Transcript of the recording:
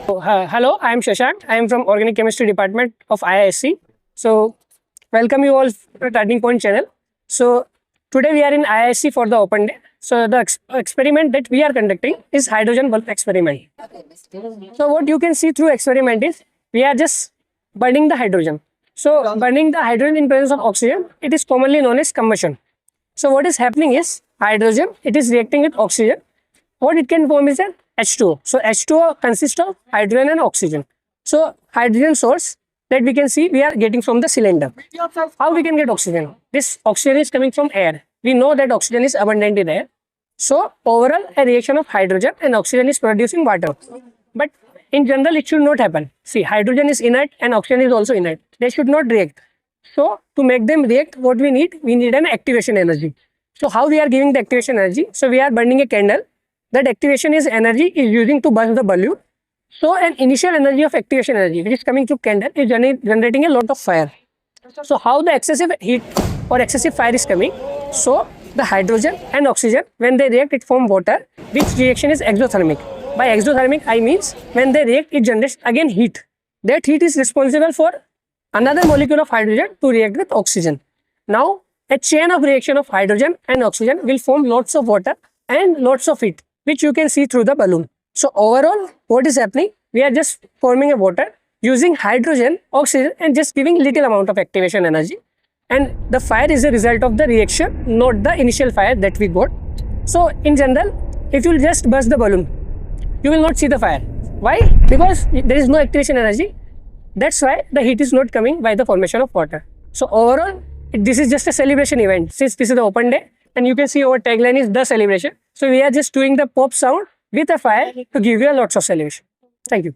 Hello, I am Shashank. I am from Organic Chemistry Department of IISc. So, welcome you all to Turning Point channel. So, today we are in IISc for the open day. So, the experiment that we are conducting is hydrogen bulk experiment. So, what you can see through experiment is we are just burning the hydrogen. So, burning the hydrogen in presence of oxygen, it is commonly known as combustion. So, what is happening is hydrogen, it is reacting with oxygen. What it can form is an H2O. So H2O consists of hydrogen and oxygen. So hydrogen source that we can see we are getting from the cylinder. How we can get oxygen? This oxygen is coming from air. We know that oxygen is abundant in air. So overall a reaction of hydrogen and oxygen is producing water. But in general it should not happen. See, hydrogen is inert and oxygen is also inert. They should not react. So to make them react, what we need an activation energy. So how we are giving the activation energy? So we are burning a candle. That activation is energy is using to burn the balloon. So an initial energy of activation energy which is coming through candle is generating a lot of fire. So how the excessive heat or excessive fire is coming? So the hydrogen and oxygen, when they react, it form water, which reaction is exothermic. By exothermic I means when they react, it generates again heat. That heat is responsible for another molecule of hydrogen to react with oxygen. Now a chain of reaction of hydrogen and oxygen will form lots of water and lots of heat, which you can see through the balloon. So overall, what is happening? We are just forming a water using hydrogen, oxygen and just giving little amount of activation energy. And the fire is a result of the reaction, not the initial fire that we got. So in general, if you just burst the balloon, you will not see the fire. Why? Because there is no activation energy. That's why the heat is not coming by the formation of water. So overall, this is just a celebration event. Since this is the open day, and you can see our tagline is the celebration. So we are just doing the pop sound with a fire to give you a lots of celebration. Thank you.